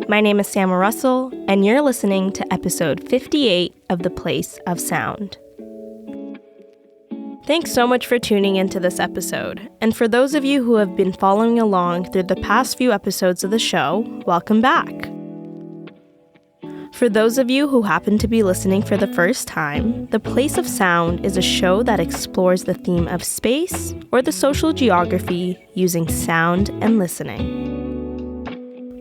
My name is Sam Russell, and you're listening to episode 58 of The Place of Sound. Thanks so much for tuning into this episode, and for those of you who have been following along through the past few episodes of the show, welcome back. For those of you who happen to be listening for the first time, The Place of Sound is a show that explores the theme of space or the social geography using sound and listening.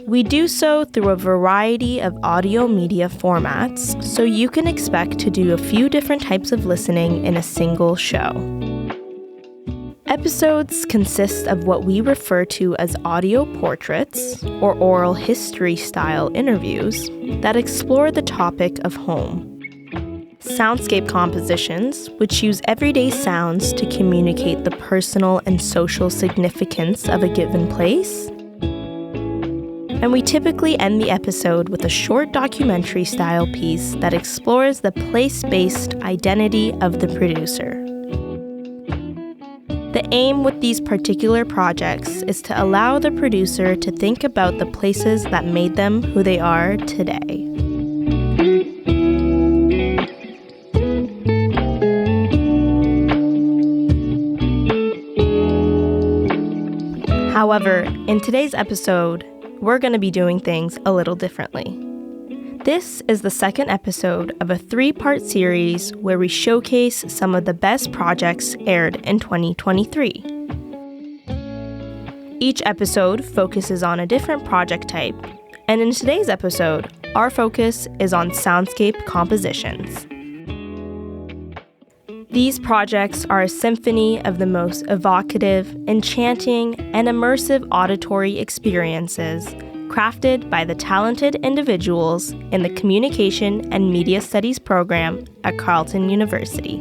We do so through a variety of audio media formats, so you can expect to do a few different types of listening in a single show. Episodes consist of what we refer to as audio portraits, or oral history-style interviews, that explore the topic of home. Soundscape compositions, which use everyday sounds to communicate the personal and social significance of a given place. And we typically end the episode with a short documentary-style piece that explores the place-based identity of the producer. The aim with these particular projects is to allow the producer to think about the places that made them who they are today. However, in today's episode, we're going to be doing things a little differently. This is the second episode of a 3-part series where we showcase some of the best projects aired in 2023. Each episode focuses on a different project type, and in today's episode, our focus is on soundscape compositions. These projects are a symphony of the most evocative, enchanting, and immersive auditory experiences crafted by the talented individuals in the Communication and Media Studies program at Carleton University.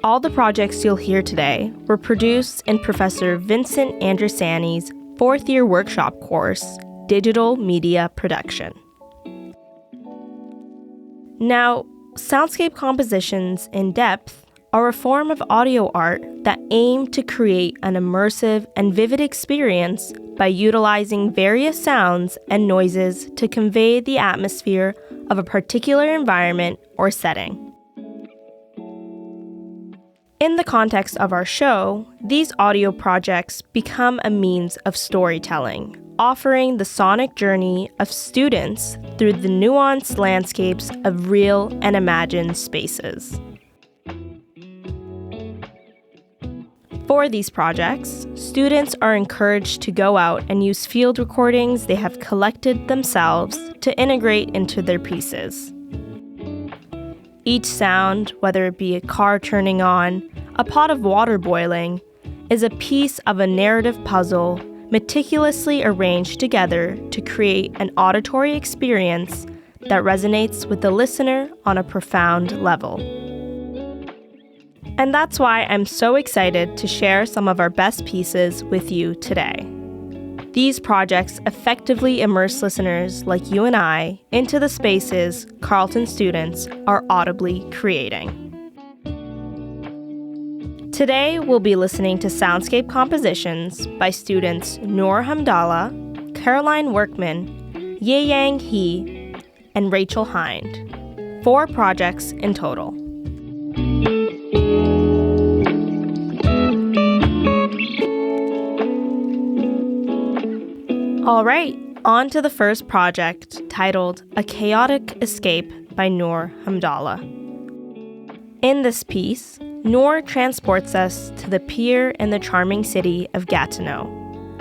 All the projects you'll hear today were produced in Professor Vincent Andrusani's 4th-year workshop course, Digital Media Production. Now, soundscape compositions in depth are a form of audio art that aim to create an immersive and vivid experience by utilizing various sounds and noises to convey the atmosphere of a particular environment or setting. In the context of our show, these audio projects become a means of storytelling, offering the sonic journey of students through the nuanced landscapes of real and imagined spaces. For these projects, students are encouraged to go out and use field recordings they have collected themselves to integrate into their pieces. Each sound, whether it be a car turning on, a pot of water boiling, is a piece of a narrative puzzle meticulously arranged together to create an auditory experience that resonates with the listener on a profound level. And that's why I'm so excited to share some of our best pieces with you today. These projects effectively immerse listeners like you and I into the spaces Carleton students are audibly creating. Today, we'll be listening to soundscape compositions by students Noor Hamdala, Caroline Workman, Yiyang He, and Rachael Hind. 4 projects in total. All right, on to the first project, titled A Chaotic Escape by Noor Hamdala. In this piece, Noor transports us to the pier in the charming city of Gatineau,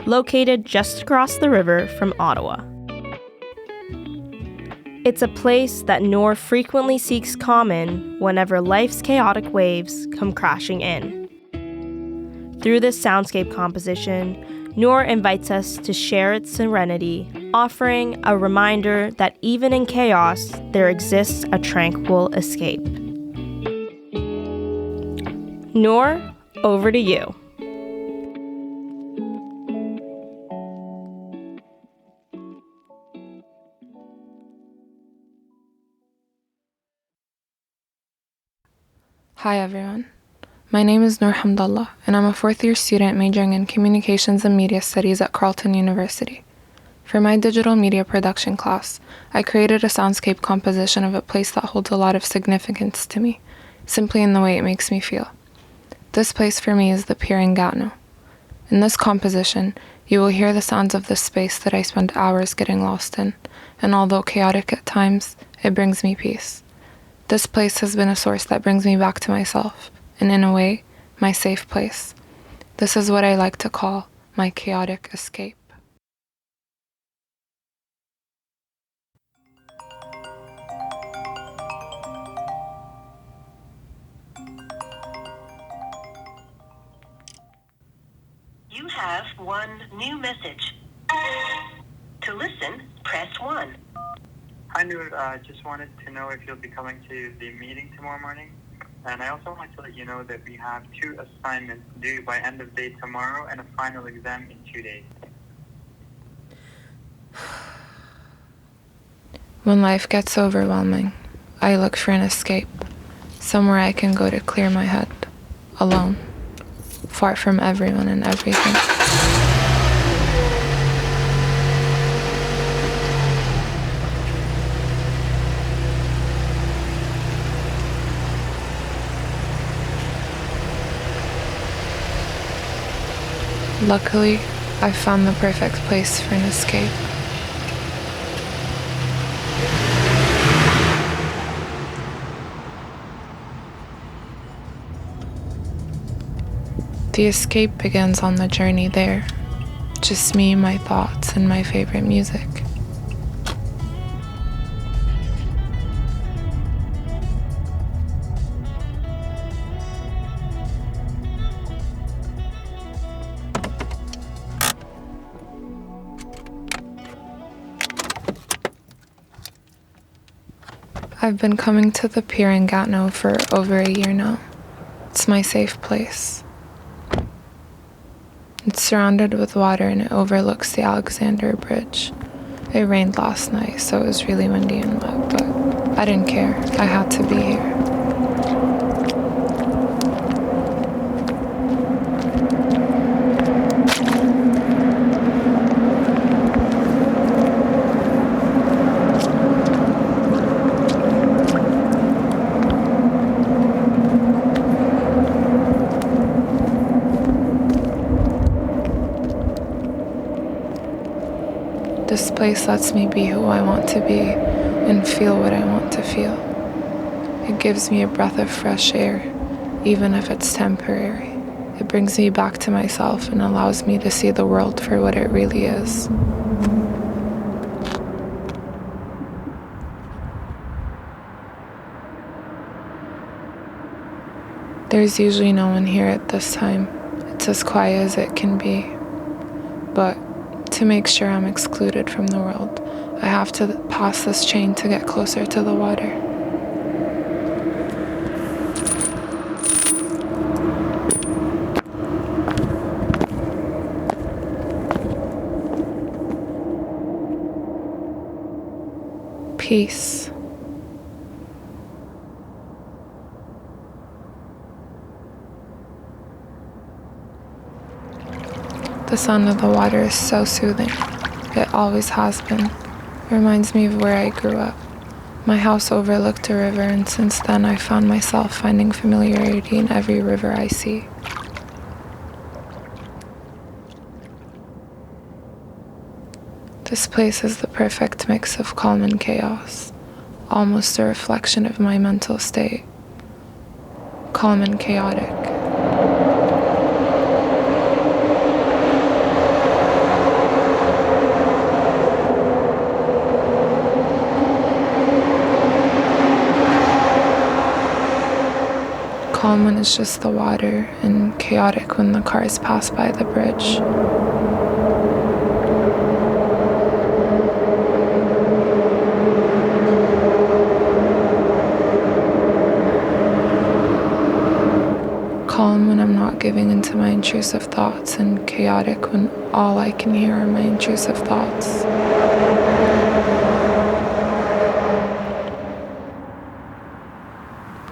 located just across the river from Ottawa. It's a place that Noor frequently seeks calm in whenever life's chaotic waves come crashing in. Through this soundscape composition, Noor invites us to share its serenity, offering a reminder that even in chaos, there exists a tranquil escape. Noor, over to you. Hi everyone. My name is Noor Hamdala, and I'm a 4th-year student majoring in Communications and Media Studies at Carleton University. For my digital media production class, I created a soundscape composition of a place that holds a lot of significance to me, simply in the way it makes me feel. This place for me is the Pier in Gatineau. In this composition, you will hear the sounds of this space that I spend hours getting lost in, and although chaotic at times, it brings me peace. This place has been a source that brings me back to myself, and in a way, my safe place. This is what I like to call my chaotic escape. You have one new message. To listen, press 1. Hi, Noor. Just wanted to know if you'll be coming to the meeting tomorrow morning. And I also wanted to let you know that we have 2 assignments due by end of day tomorrow and a final exam in 2 days. When life gets overwhelming, I look for an escape, somewhere I can go to clear my head, alone, far from everyone and everything. Luckily, I found the perfect place for an escape. The escape begins on the journey there. Just me, my thoughts, and my favorite music. I've been coming to the Pier in Gatineau for over a year now. It's my safe place. It's surrounded with water and it overlooks the Alexander Bridge. It rained last night, so it was really windy and wet, but I didn't care. I had to be here. This place lets me be who I want to be and feel what I want to feel. It gives me a breath of fresh air, even if it's temporary. It brings me back to myself and allows me to see the world for what it really is. There's usually no one here at this time. It's as quiet as it can be. But to make sure I'm excluded from the world, I have to pass this chain to get closer to the water. Peace. The sound of the water is so soothing. It always has been. It reminds me of where I grew up. My house overlooked a river, and since then I found myself finding familiarity in every river I see. This place is the perfect mix of calm and chaos, almost a reflection of my mental state. Calm and chaotic. Calm when it's just the water, and chaotic when the cars pass by the bridge. Calm when I'm not giving into my intrusive thoughts, and chaotic when all I can hear are my intrusive thoughts.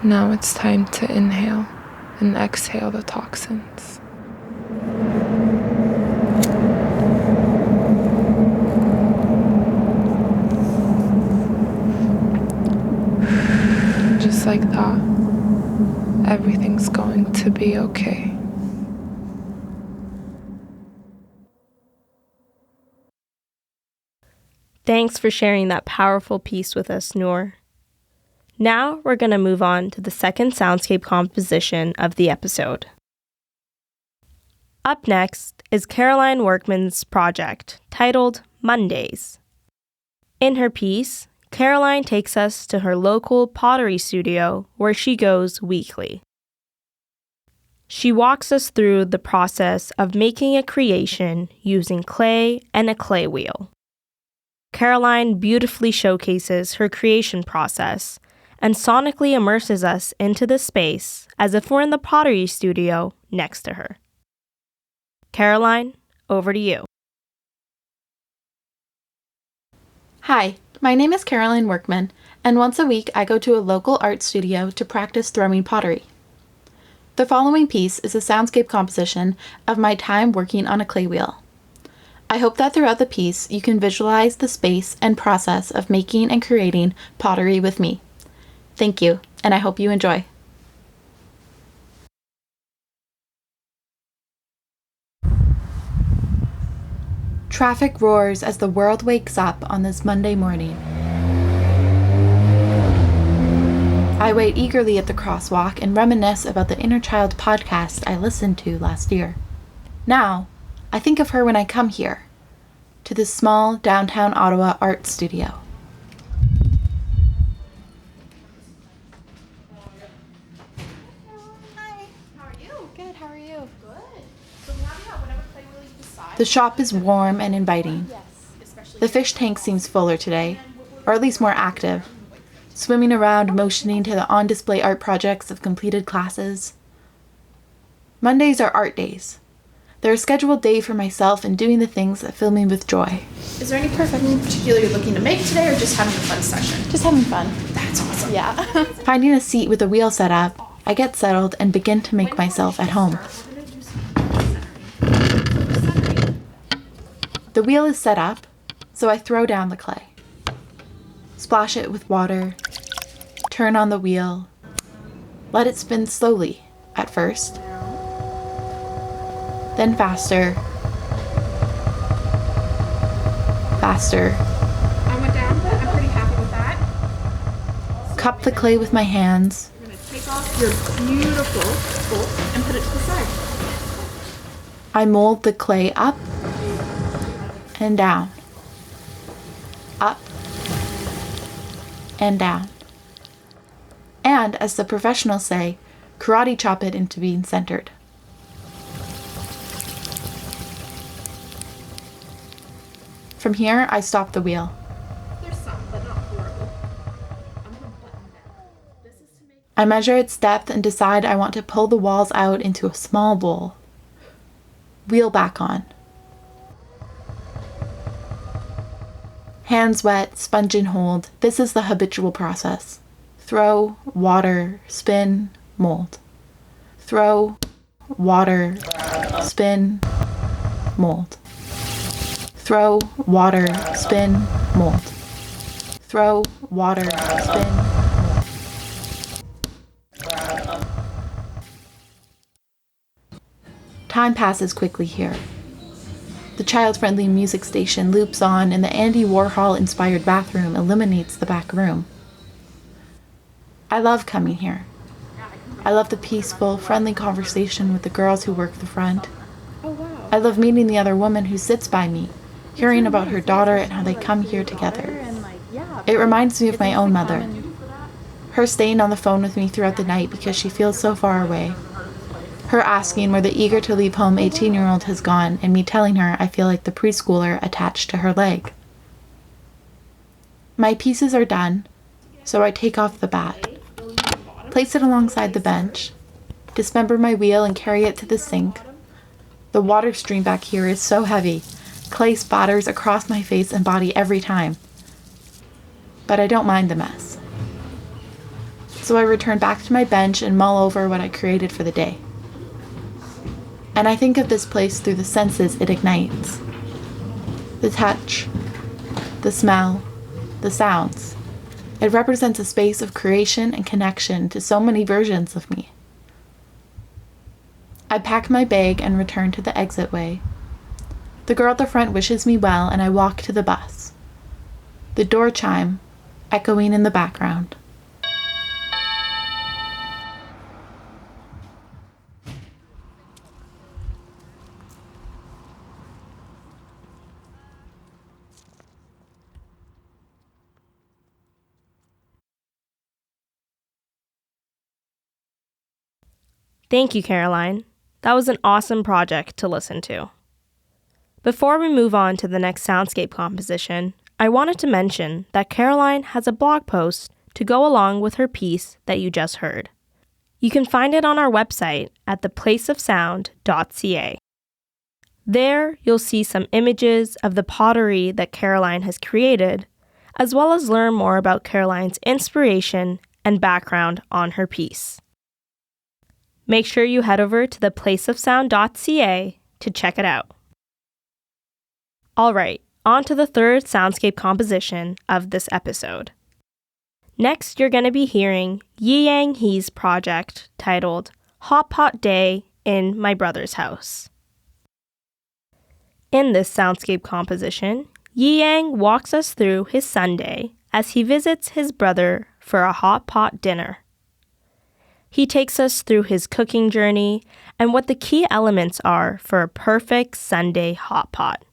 Now it's time to inhale and exhale the toxins. just like that, everything's going to be okay. Thanks for sharing that powerful piece with us, Noor. Now we're going to move on to the second soundscape composition of the episode. Up next is Caroline Workman's project, titled Mondays. In her piece, Caroline takes us to her local pottery studio where she goes weekly. She walks us through the process of making a creation using clay and a clay wheel. Caroline beautifully showcases her creation process and sonically immerses us into the space as if we're in the pottery studio next to her. Caroline, over to you. Hi, my name is Caroline Workman, and once a week I go to a local art studio to practice throwing pottery. The following piece is a soundscape composition of my time working on a clay wheel. I hope that throughout the piece you can visualize the space and process of making and creating pottery with me. Thank you, and I hope you enjoy. Traffic roars as the world wakes up on this Monday morning. I wait eagerly at the crosswalk and reminisce about the Inner Child podcast I listened to last year. Now, I think of her when I come here, to this small downtown Ottawa art studio. Hi, how are you? Good, how are you? Good. So we have whatever clay wheel you decide. The shop is warm and inviting. The fish tank seems fuller today, or at least more active, swimming around, motioning to the on-display art projects of completed classes. Mondays are art days. They're a scheduled day for myself and doing the things that fill me with joy. Is there anything particular you're looking to make today, or just having a fun session? Just having fun. That's awesome. Yeah. Finding a seat with a wheel set up, I get settled and begin to make myself at home. The wheel is set up, so I throw down the clay. Splash it with water, turn on the wheel, let it spin slowly at first, then faster, faster. I went down, but I'm pretty happy with that. Cup the clay with my hands. You're going to take off your beautiful bolt and put it to the side. I mold the clay up and down, up and down. And, as the professionals say, karate chop it into being centered. From here, I stop the wheel. There's some, but not horrible. I'm going to button down. This is to make... I measure its depth and decide I want to pull the walls out into a small bowl. Wheel back on. Hands wet, sponge and hold. This is the habitual process. Throw, water, spin, mold. Throw, water, spin, mold. Throw, water, spin, mold. Throw, water, spin, mold. Time passes quickly here. The child-friendly music station loops on and the Andy Warhol-inspired bathroom illuminates the back room. I love coming here. I love the peaceful, friendly conversation with the girls who work the front. I love meeting the other woman who sits by me, hearing about her daughter and how they come here together. It reminds me of my own mother. Her staying on the phone with me throughout the night because she feels so far away. Her asking where the eager-to-leave-home 18-year-old has gone, and me telling her I feel like the preschooler attached to her leg. My pieces are done, so I take off the bat, place it alongside the bench, dismember my wheel and carry it to the sink. The water stream back here is so heavy, clay spatters across my face and body every time. But I don't mind the mess. So I return back to my bench and mull over what I created for the day. And I think of this place through the senses it ignites. The touch, the smell, the sounds. It represents a space of creation and connection to so many versions of me. I pack my bag and return to the exitway. The girl at the front wishes me well, and I walk to the bus. The door chime, echoing in the background. Thank you, Caroline. That was an awesome project to listen to. Before we move on to the next soundscape composition, I wanted to mention that Caroline has a blog post to go along with her piece that you just heard. You can find it on our website at theplaceofsound.ca. There, you'll see some images of the pottery that Caroline has created, as well as learn more about Caroline's inspiration and background on her piece. Make sure you head over to theplaceofsound.ca to check it out. All right, on to the third soundscape composition of this episode. Next, you're going to be hearing Yiyang He's project titled Hot Pot Day in My Brother's House. In this soundscape composition, Yiyang walks us through his Sunday as he visits his brother for a hot pot dinner. He takes us through his cooking journey and what the key elements are for a perfect Sunday hot pot.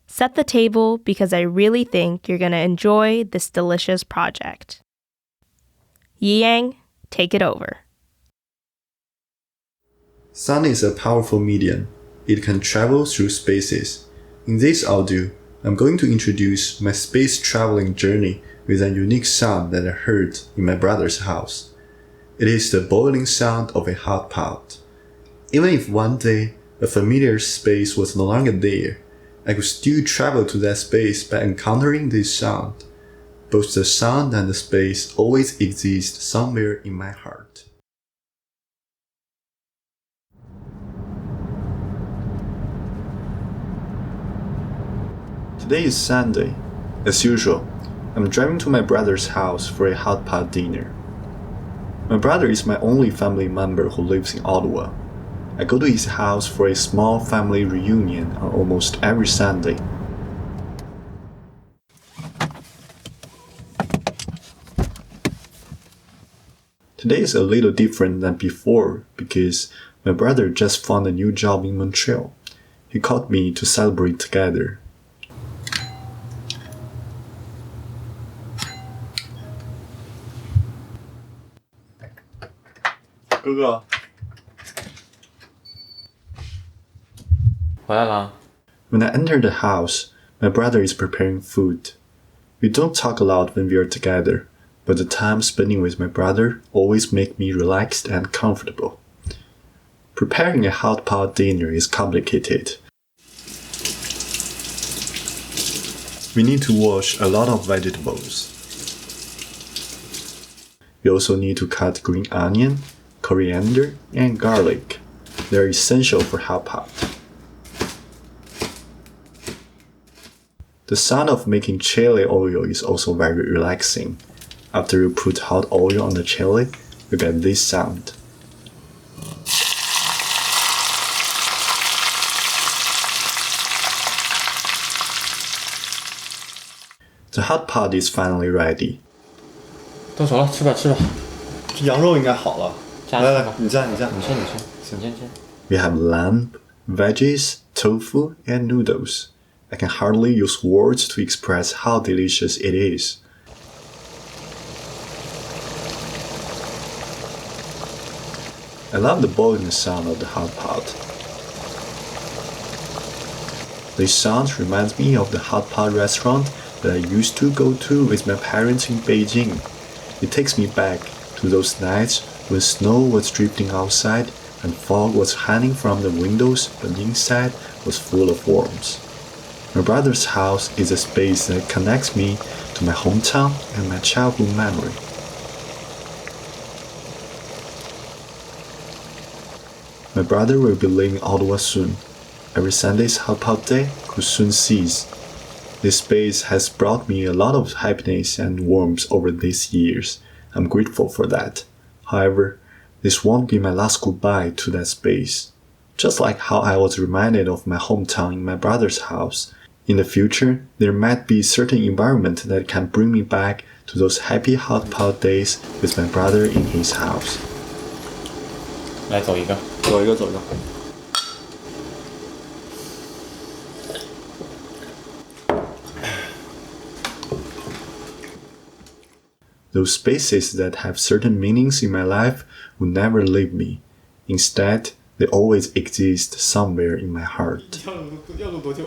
Set the table because I really think you're going to enjoy this delicious project. Yiyang, take it over. Sound is a powerful medium. It can travel through spaces. In this audio, I'm going to introduce my space traveling journey with a unique sound that I heard in my brother's house. It is the boiling sound of a hot pot. Even if one day a familiar space was no longer there, I could still travel to that space by encountering this sound. Both the sound and the space always exist somewhere in my heart. Today is Sunday. As usual, I'm driving to my brother's house for a hot pot dinner. My brother is my only family member who lives in Ottawa. I go to his house for a small family reunion on almost every Sunday. Today is a little different than before because my brother just found a new job in Montreal. He called me to celebrate together. 哥哥，回来啦。 When I enter the house, my brother is preparing food. We don't talk a lot when we are together, but the time spending with my brother always make me relaxed and comfortable. Preparing a hot pot dinner is complicated. We need to wash a lot of vegetables. We also need to cut green onion, coriander, and garlic. They are essential for hot pot. The sound of making chili oil is also very relaxing. After you put hot oil on the chili, you get this sound. The hot pot is finally ready. 到手了，吃吧吃吧。这羊肉应该好了。来来，你蘸。你先。 We have lamb, veggies, tofu, and noodles. I can hardly use words to express how delicious it is. I love the boiling sound of the hot pot. This sound reminds me of the hot pot restaurant that I used to go to with my parents in Beijing. It takes me back to those nights when snow was drifting outside and fog was hanging from the windows, but inside was full of warmth. My brother's house is a space that connects me to my hometown and my childhood memory. My brother will be leaving Ottawa soon. Every Sunday's hot pot day could soon cease. This space has brought me a lot of happiness and warmth over these years. I'm grateful for that. However, this won't be my last goodbye to that space. Just like how I was reminded of my hometown in my brother's house. In the future, there might be certain environment that can bring me back to those happy hot pot days with my brother in his house. 来走一个。走一个，走一个。Those spaces that have certain meanings in my life will never leave me. Instead, they always exist somewhere in my heart. 要录多久？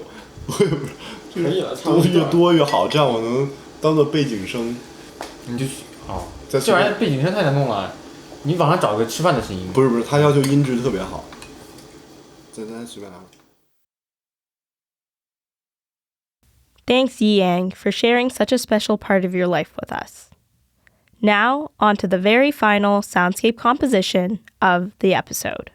我也不知道，可以了，越多越好，这样我能当做背景声。你就这玩意儿背景声太难弄了，你网上找个吃饭的声音。不是，他要求音质特别好。咱随便拿。Thanks, Yiyang, for sharing such a special part of your life with us. Now, on to the very final soundscape composition of the episode.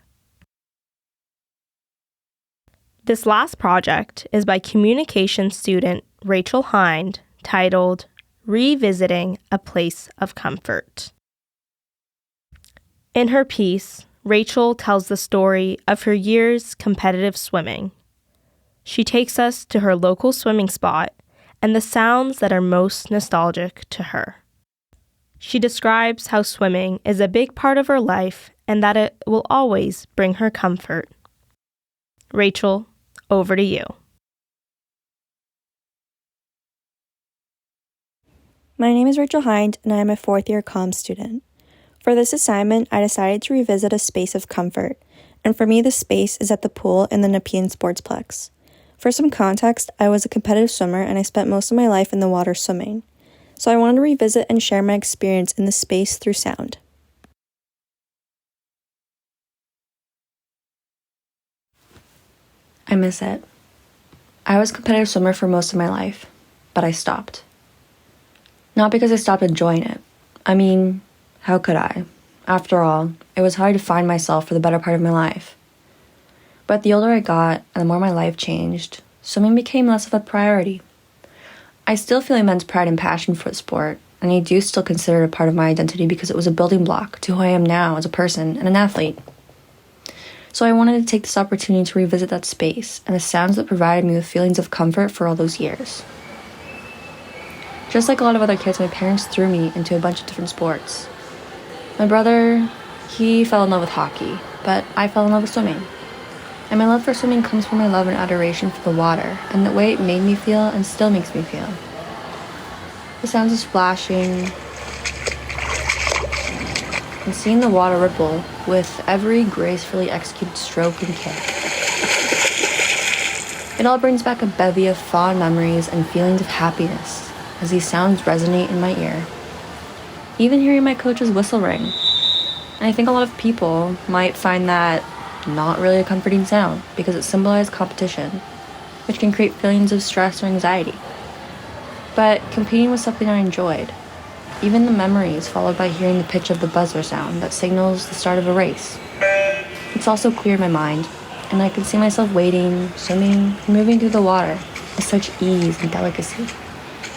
This last project is by communication student Rachael Hind, titled Revisiting a Place of Comfort. In her piece, Rachael tells the story of her years competitive swimming. She takes us to her local swimming spot and the sounds that are most nostalgic to her. She describes how swimming is a big part of her life and that it will always bring her comfort. Rachael, over to you. My name is Rachael Hind, and I am a fourth-year comm student. For this assignment, I decided to revisit a space of comfort, and for me, the space is at the pool in the Nepean Sportsplex. For some context, I was a competitive swimmer, and I spent most of my life in the water swimming. So I wanted to revisit and share my experience in the space through sound. I miss it. I was a competitive swimmer for most of my life, but I stopped. Not because I stopped enjoying it. I mean, how could I? After all, it was hard to find myself for the better part of my life. But the older I got and the more my life changed, swimming became less of a priority. I still feel immense pride and passion for the sport, and I do still consider it a part of my identity because it was a building block to who I am now as a person and an athlete. So I wanted to take this opportunity to revisit that space and the sounds that provided me with feelings of comfort for all those years. Just like a lot of other kids, my parents threw me into a bunch of different sports. My brother, he fell in love with hockey, but I fell in love with swimming. And my love for swimming comes from my love and adoration for the water and the way it made me feel and still makes me feel. The sounds of splashing and seeing the water ripple with every gracefully executed stroke and kick. It all brings back a bevy of fond memories and feelings of happiness as these sounds resonate in my ear. Even hearing my coach's whistle ring. And I think a lot of people might find that not really a comforting sound because it symbolizes competition, which can create feelings of stress or anxiety. But competing was something I enjoyed. Even the memories followed by hearing the pitch of the buzzer sound that signals the start of a race. It's also clear in my mind, and I can see myself wading, swimming, and moving through the water with such ease and delicacy.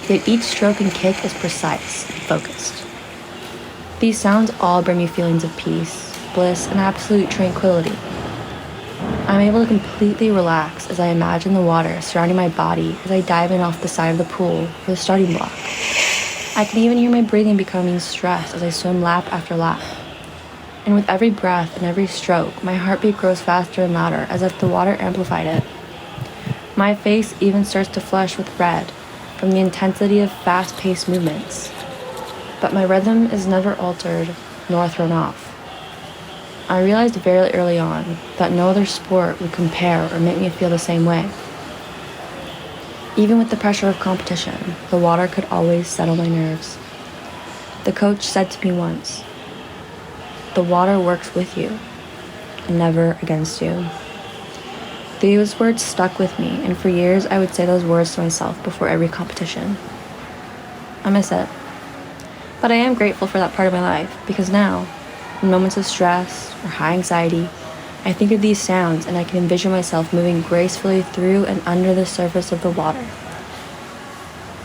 Yet each stroke and kick is precise and focused. These sounds all bring me feelings of peace, bliss, and absolute tranquility. I'm able to completely relax as I imagine the water surrounding my body as I dive in off the side of the pool for the starting block. I can even hear my breathing becoming stressed as I swim lap after lap. And with every breath and every stroke, my heartbeat grows faster and louder as if the water amplified it. My face even starts to flush with red from the intensity of fast-paced movements. But my rhythm is never altered nor thrown off. I realized very early on that no other sport would compare or make me feel the same way. Even with the pressure of competition, the water could always settle my nerves. The coach said to me once, "The water works with you, and never against you." These words stuck with me, and for years I would say those words to myself before every competition. I miss it. But I am grateful for that part of my life, because now, in moments of stress or high anxiety, I think of these sounds and I can envision myself moving gracefully through and under the surface of the water.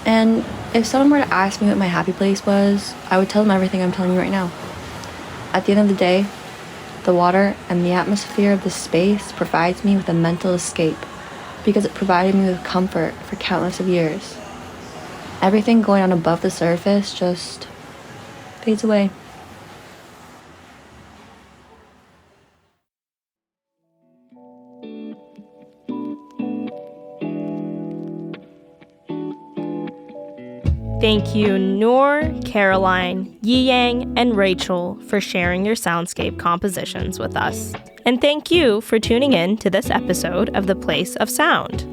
And if someone were to ask me what my happy place was, I would tell them everything I'm telling you right now. At the end of the day, the water and the atmosphere of this space provides me with a mental escape because it provided me with comfort for countless of years. Everything going on above the surface just fades away. Thank you, Noor, Caroline, Yiyang, and Rachael for sharing your soundscape compositions with us. And thank you for tuning in to this episode of The Place of Sound.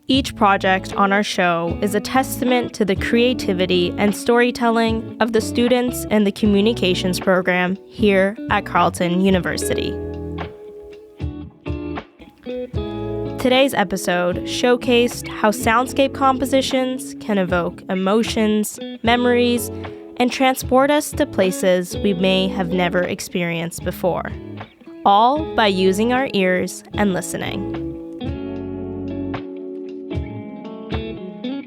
Each project on our show is a testament to the creativity and storytelling of the students in the communications program here at Carleton University. Today's episode showcased how soundscape compositions can evoke emotions, memories, and transport us to places we may have never experienced before, all by using our ears and listening.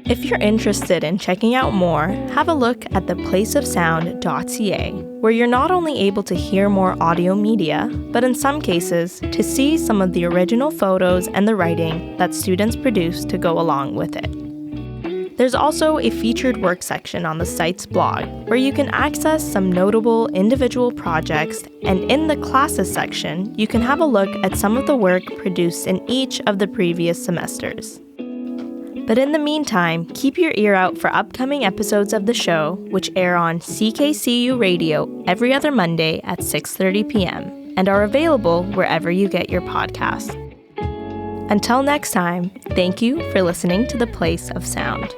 If you're interested in checking out more, have a look at theplaceofsound.ca, where you're not only able to hear more audio media, but in some cases, to see some of the original photos and the writing that students produce to go along with it. There's also a featured work section on the site's blog, where you can access some notable individual projects, and in the classes section, you can have a look at some of the work produced in each of the previous semesters. But in the meantime, keep your ear out for upcoming episodes of the show, which air on CKCU Radio every other Monday at 6:30 p.m. and are available wherever you get your podcasts. Until next time, thank you for listening to The Place of Sound.